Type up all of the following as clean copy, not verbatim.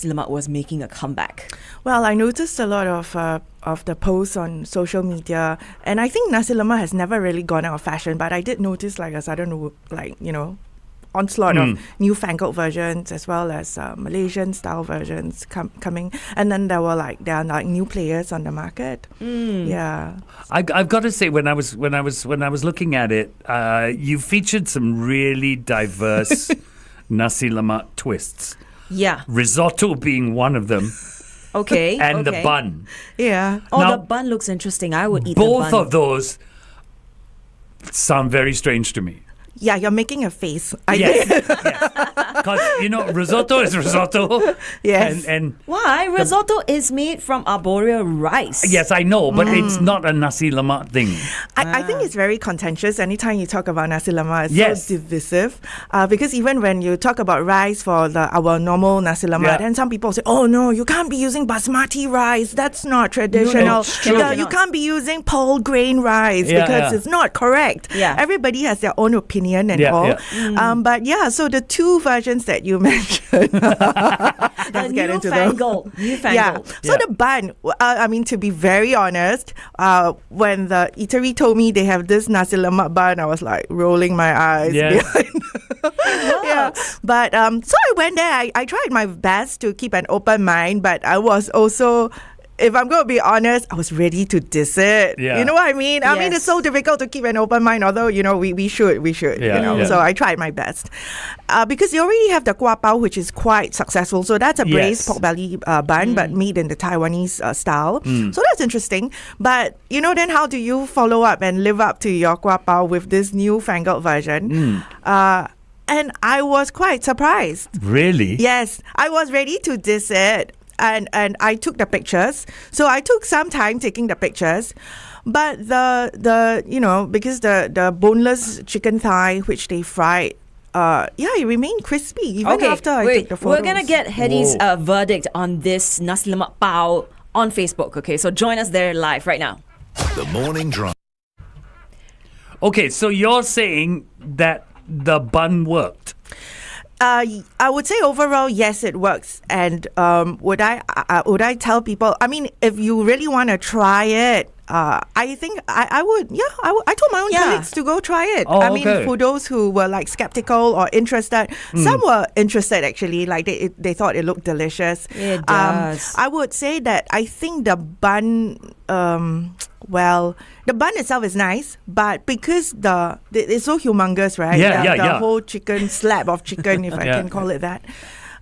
Nasi Lemak was making a comeback? Well, I noticed a lot of the posts on social media, and I think Nasi Lemak has never really gone out of fashion, but I did notice like a sudden, onslaught of newfangled versions as well as Malaysian style versions coming, and then there are new players on the market. Yeah, I've got to say, when I was looking at it, you featured some really diverse Nasi Lemak twists. Yeah. Risotto being one of them. Okay. And the bun. Yeah. Oh, now, the bun looks interesting. I would eat the bun. Both of those sound very strange to me. Yeah, you're making a face. Yes. Because, risotto is risotto. Yes. And why? Risotto is made from arboreal rice. yes, I know, but it's not a Nasi Lemak thing. I think it's very contentious. Anytime you talk about Nasi Lemak, it's so divisive. Because even when you talk about rice for our normal Nasi Lemak, then some people say, oh no, you can't be using basmati rice. That's not traditional. You can't be using whole grain rice because it's not correct. Yeah. Everybody has their own opinion and all. But so the two versions that you mentioned, let's get into them. Newfangled. So the bun, to be very honest, when the eatery told me they have this Nasi Lemak bun, I was like rolling my eyes. But so I went there. I tried my best to keep an open mind, but I was also, if I'm going to be honest, I was ready to diss it. Yeah. You know what I mean? I mean, it's so difficult to keep an open mind, although, we should. So I tried my best. Because you already have the kuah pao, which is quite successful. So that's a braised pork belly bun, but made in the Taiwanese style. So that's interesting. But, then how do you follow up and live up to your kuah pao with this newfangled version? And I was quite surprised. Really? Yes. I was ready to diss it. And I took the pictures. So I took some time taking the pictures. But because the boneless chicken thigh, which they fried, it remained crispy even after I took the photos. We're going to get Hedy's verdict on this Nasi Lemak pao on Facebook. Okay, so join us there live right now. The Morning Drive. Okay, so you're saying that the bun worked? I would say overall, yes, it works. And would I tell people? I mean, if you really want to try it, I think I would. Yeah, I told my own colleagues to go try it. Mean, for those who were skeptical or interested, some were interested actually. Like they thought it looked delicious. It does. I would say that I think the bun. The bun itself is nice, but because it's so humongous, right? The whole chicken slab of chicken, if I can call it that.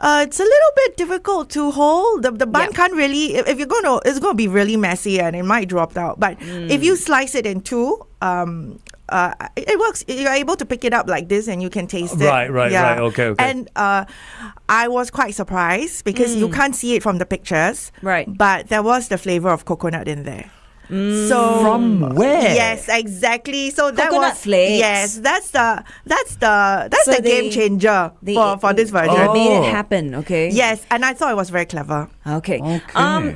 It's a little bit difficult to hold. The bun can't really. If you're it's going to be really messy and it might drop out. But if you slice it in two, it works. You're able to pick it up like this and you can taste it. Right. Okay. And I was quite surprised because you can't see it from the pictures. Right. But there was the flavor of coconut in there. So from where? Yes, exactly. So that coconut was flakes. Yes, that's the game changer for this version. They made it happen. Okay. Yes, and I thought it was very clever. Okay.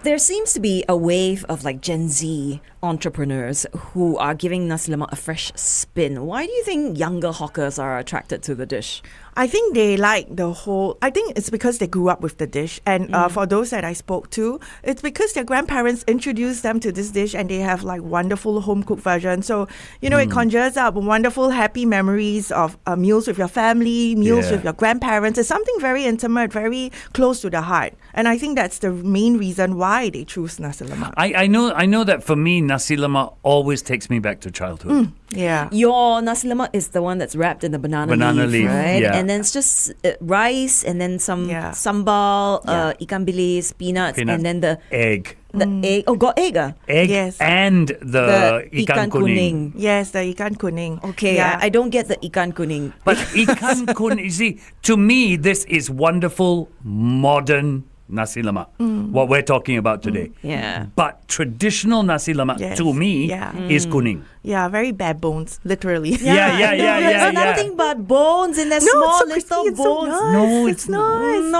There seems to be a wave of Gen Z entrepreneurs who are giving Nasi Lemak a fresh spin. Why do you think younger hawkers are attracted to the dish? I think they like I think it's because they grew up with the dish. And for those that I spoke to, it's because their grandparents introduced them to this dish and they have wonderful home-cooked version. So, it conjures up wonderful, happy memories of meals with your family, meals with your grandparents. It's something very intimate, very close to the heart. And I think that's the main reason why they choose Nasi Lemak. I know that for me, Nasi Lemak always takes me back to childhood. Yeah. Your Nasi Lemak is the one that's wrapped in the banana leaf, right? Yeah. And then it's just rice and then some sambal, ikan bilis, peanuts, and then the egg. The egg. Oh, got egg? Egg yes. and the ikan kuning. Yes, the ikan kuning. Okay, yeah. I don't get the ikan kuning. But ikan kuning, you see, to me, this is wonderful, modern Nasi Lemak, what we're talking about today. Yeah. But traditional Nasi Lemak, to me, is kuning. Yeah, very bare bones, literally. Yeah. There's nothing but bones in the small little bones. So nice. No, it's nice. No,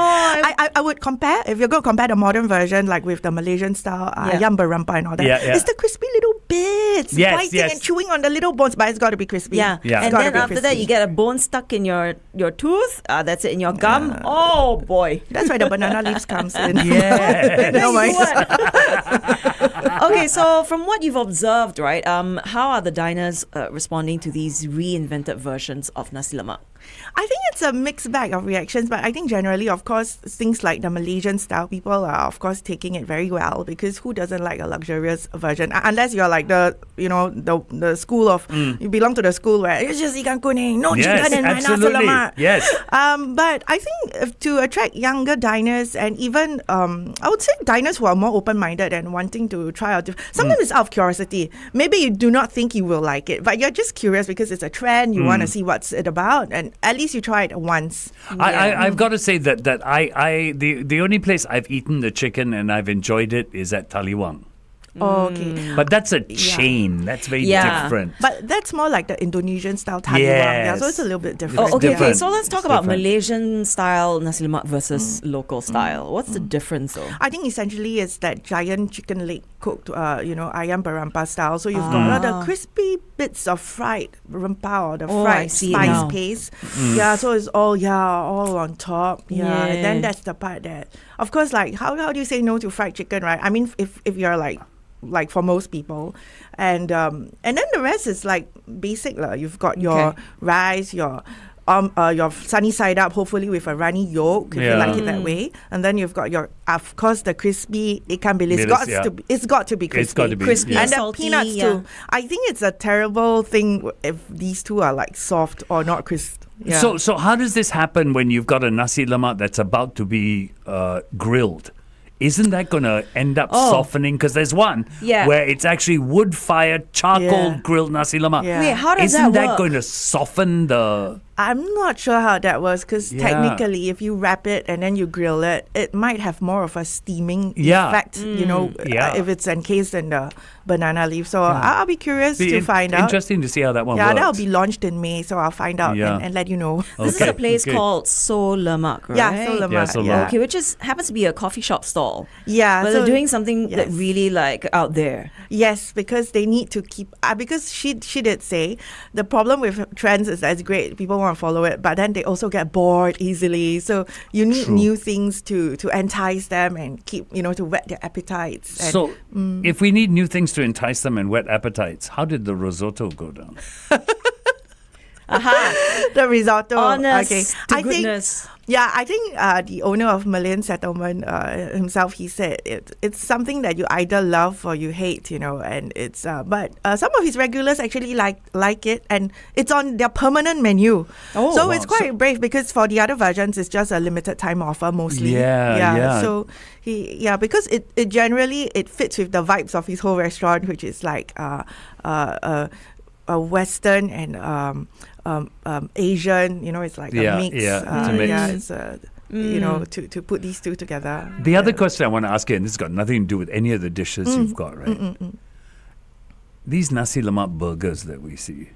I would compare, if you're going to compare the modern version, with the Malaysian style, ayam berempah and all that. It's the crispy little bits, biting and chewing on the little bones, but it's got to be crispy. Yeah. And then after that, you get a bone stuck in your tooth. That's it, in your gum. Oh, boy. That's where the banana leaves come. comes in. Yeah. No mind. Okay, so from what you've observed, right, how are the diners responding to these reinvented versions of Nasi Lemak? I think it's a mixed bag of reactions, but I think generally, of course, things like the Malaysian style, people are, of course, taking it very well, because who doesn't like a luxurious version? Unless you're like the school of, you belong to the school where it's just ikan kuning, no chicken in my Nasi Lemak. Yes. But I think to attract younger diners, and even, I would say diners who are more open-minded and wanting to try out, sometimes it's out of curiosity. Maybe you do not think you will like it, but you're just curious because it's a trend, you want to see what's it about, and at least you try it once. I've got to say that the only place I've eaten the chicken and I've enjoyed it is at Taliwang. Oh, okay. But that's a chain. That's very different. But that's more like the Indonesian style taliwang. Yes. Yeah, so it's a little bit different. Oh, okay, different. so let's talk about Malaysian style Nasi Lemak versus local style. What's the difference though? I think essentially it's that giant chicken leg cooked, ayam berempah style. So you've got all the crispy bits of fried rempah or the fried spice paste. Yeah, so it's all on top. Yeah, and then that's the part that, of course, like how do you say no to fried chicken, right? I mean, if you're like for most people, and then the rest is like basic lah. You've got your rice, your sunny side up, hopefully with a runny yolk, if you like it that way, and then you've got your, of course, the crispy ikan bilis. It's got to be crispy. It's got to be crispy and the salty, peanuts too. I think it's a terrible thing if these two are like soft or not crisp. Yeah. So how does this happen when you've got a Nasi Lemak that's about to be grilled? Isn't that going to end up softening? Because there's one where it's actually wood-fired, charcoal grilled Nasi Lemak. Yeah. Wait, how does Isn't that that work? going to soften the... I'm not sure how that works, because technically, if you wrap it and then you grill it, it might have more of a steaming effect, if it's encased in the banana leaf. So I'll be curious to find out. Interesting to see how that one works. Yeah, that'll be launched in May, so I'll find out and let you know. This is a place called So Lemak, right? Yeah, So Lemak. Yeah, So Lemak. Okay, which happens to be a coffee shop stall. Yeah, But so they're doing something that really like out there. Yes, because they need to keep. Because she did say the problem with trends is that it's great, people want to follow it, but then they also get bored easily. So you need new things to entice them and keep to whet their appetites. And, So if we need new things to entice them and whet appetites, how did the risotto go down? the risotto. Honest Okay, to goodness. I think the owner of Malayan Settlement himself, he said it's something that you either love or you hate, and it's but some of his regulars actually like it, and it's on their permanent menu. Oh, so wow. it's quite brave, because for the other versions it's just a limited time offer mostly. Yeah. So because it generally it fits with the vibes of his whole restaurant, which is like a Western and Asian, it's like a mix. It's a mix. It's to put these two together. The other question I want to ask you, and this has got nothing to do with any of the dishes you've got, right? These Nasi Lemak burgers that we see,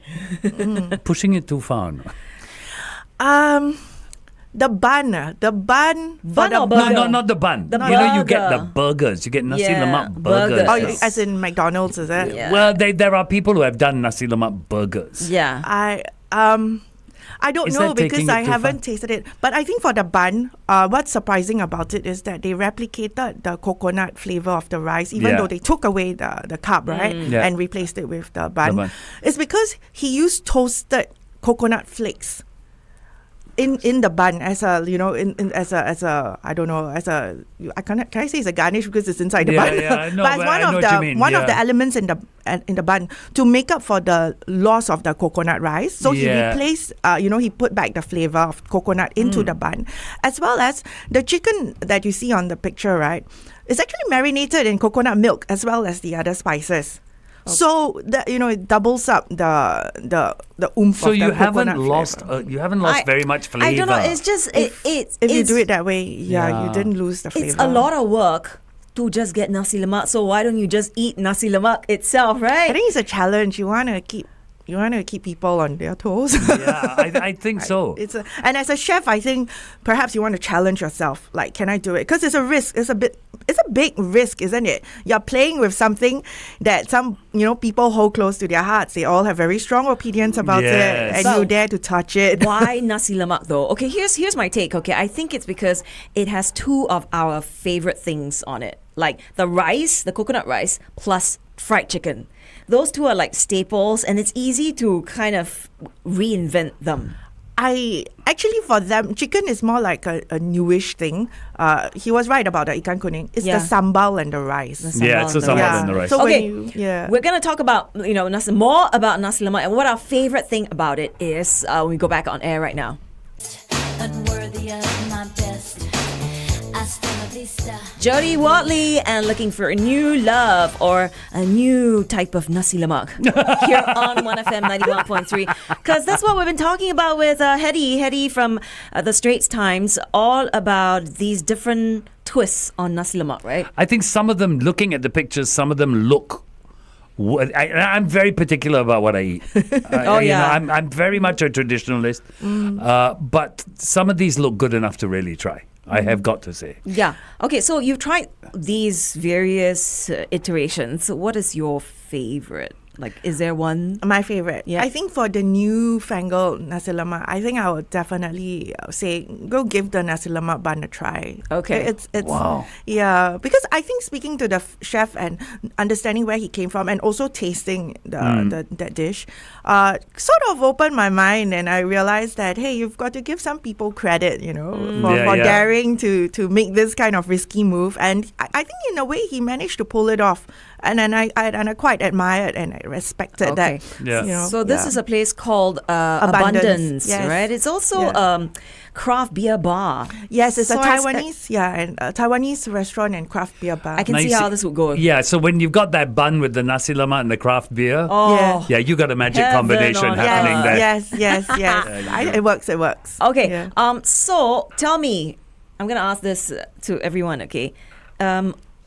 pushing it too far. No? The bun for the or burger? No, not the bun. The you get burger. the burgers. You get Nasi Yeah, Lemak burgers. burgers. as in McDonald's, is it? Yeah. Well, there are people who have done Nasi Lemak burgers. Yeah. I don't Is know, that taking because it I too haven't far? tasted it. But I think for the bun, what's surprising about it is that they replicated the coconut flavor of the rice, even though they took away the carb, right? Yeah. And replaced it with the bun. bun. It's because he used toasted coconut flakes in the bun as a I don't know, can I say it's a garnish because it's inside the bun? Yeah, I know, but it's but I know what you mean, one of the elements in the bun to make up for the loss of the coconut rice. So he replaced, he put back the flavor of coconut into the bun, as well as the chicken that you see on the picture, right? It's actually marinated in coconut milk as well as the other spices. Okay. So that it doubles up the oomph. So of the you haven't coconut lost flavor. you haven't lost very much flavor. I don't know. It's just if you do it that way, you didn't lose the flavor. It's a lot of work to just get Nasi Lemak. So why don't you just eat Nasi Lemak itself, right? I think it's a challenge. You want to keep You want to keep people on their toes. Yeah, I think so. And as a chef, I think perhaps you want to challenge yourself. Like, can I do it? Because it's a risk. It's a big risk, isn't it? You're playing with something that some people hold close to their hearts. They all have very strong opinions about it, and you dare to touch it. Why Nasi Lemak though? Okay, here's my take. Okay, I think it's because it has two of our favorite things on it, like the rice, the coconut rice, plus fried chicken. Those two are like staples, and it's easy to kind of reinvent them. For them, chicken is more like a newish thing. He was right about the ikan kuning. It's the sambal and the rice. It's the sambal and the rice. So we're going to talk about more about Nasi Lemak, and what our favorite thing about it is when we go back on air right now. Unworthy of my best. Jody Watley and looking for a new love or a new type of Nasi Lemak here on 1FM 91.3, because that's what we've been talking about with Hedy from the Straits Times, all about these different twists on Nasi Lemak, right? I think some of them, looking at the pictures, some of them look... I'm very particular about what I eat. I'm very much a traditionalist, but some of these look good enough to really try. I have got to say. Yeah. Okay, so you've tried these various iterations. What is your favorite? Like, is there one? My favorite. Yeah. I think for the newfangled Nasi Lemak, I think I would definitely say go give the Nasi Lemak bun a try. Okay. It's wow. Yeah, because I think speaking to the chef and understanding where he came from and also tasting that dish, sort of opened my mind, and I realized that hey, you've got to give some people credit, for daring to make this kind of risky move, and I think in a way he managed to pull it off. And then I quite admired and I respected that. Yeah. So this is a place called Abundance, yes. right? It's also craft beer bar. Yes, it's a Taiwanese restaurant and craft beer bar. I can see how this would go. Yeah, so when you've got that bun with the Nasi Lemak and the craft beer, you got a magic combination happening there. Yes. It works. Okay. So tell me, I'm going to ask this to everyone, okay?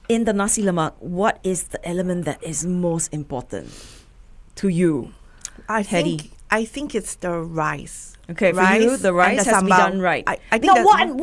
In the Nasi Lemak, what is the element that is most important to you, Hedy? I think it's the rice. Okay, for you, the rice has to be done right. I think one.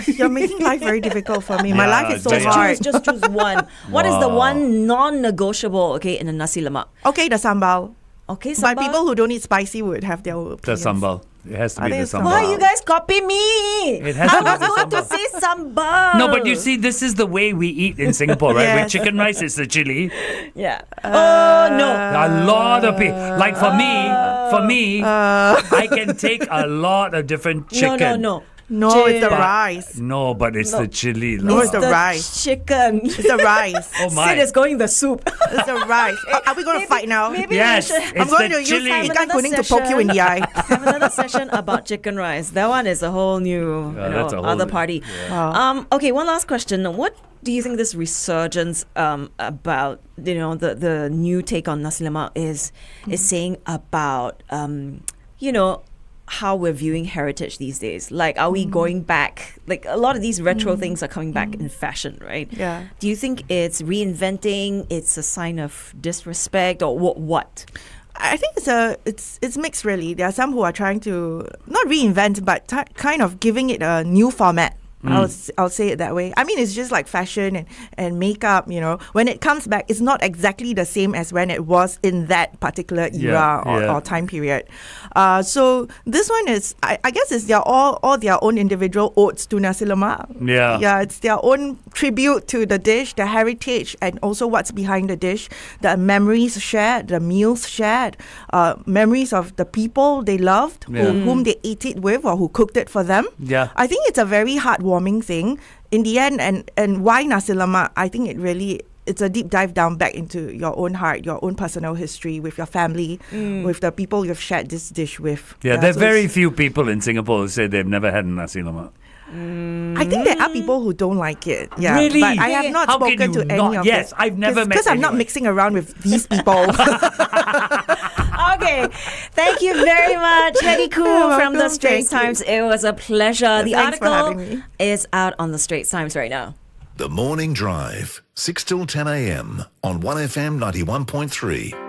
You're making life very difficult for me. My life is so hard. Just choose one. What is the one non-negotiable, in a Nasi Lemak? Okay, the sambal. Okay, sambal. But people who don't eat spicy would have their opinions. The sambal. It has to be the sambal. Why you guys copy me? It has to be the sambal. I was going to say sambal. No, but you see, this is the way we eat in Singapore, right? Yes. With chicken rice, it's the chili. Yeah. No. A lot of people. Like for me, I can take a lot of different chicken. No, it's the rice. No, but it's the chili. No, it's the rice. Chicken. It's the rice. Oh my. Sid is going the soup. It's the rice. Are we going to fight now? Maybe yes, I'm going to use ikan kuning to poke you in the eye. Have another session about chicken rice. That one is a whole new other party. Yeah. Okay, one last question. What do you think this resurgence about the new take on Nasi Lemak is saying about how we're viewing heritage these days? Like, are we going back? Like, a lot of these retro things are coming back in fashion, right? Yeah. Do you think it's reinventing? It's a sign of disrespect, or what? I think it's mixed, really. There are some who are trying to not reinvent, but kind of giving it a new format. I'll say it that way. I mean, it's just like fashion and makeup, When it comes back, it's not exactly the same as when it was in that particular era or time period. So this one is, I guess it's all their own individual odes to Nasi Lemak. Yeah, it's their own tribute to the dish, the heritage, and also what's behind the dish, the memories shared, the meals shared, memories of the people they loved, whom they ate it with or who cooked it for them. Yeah. I think it's a very heartwarming thing in the end, and why Nasi Lemak? I think it's a deep dive down back into your own heart, your own personal history with your family, with the people you've shared this dish with. Yeah, there are very few people in Singapore who say they've never had a Nasi Lemak. I think there are people who don't like it. Yeah, really? But I have not spoken to any of them. Yes, I've never met because I'm not mixing around with these people. Okay, thank you very much, Hedy Khoo from the Straits Times. It was a pleasure. The article is out on the Straits Times right now. The Morning Drive, 6 till 10 a.m. on 1FM 91.3.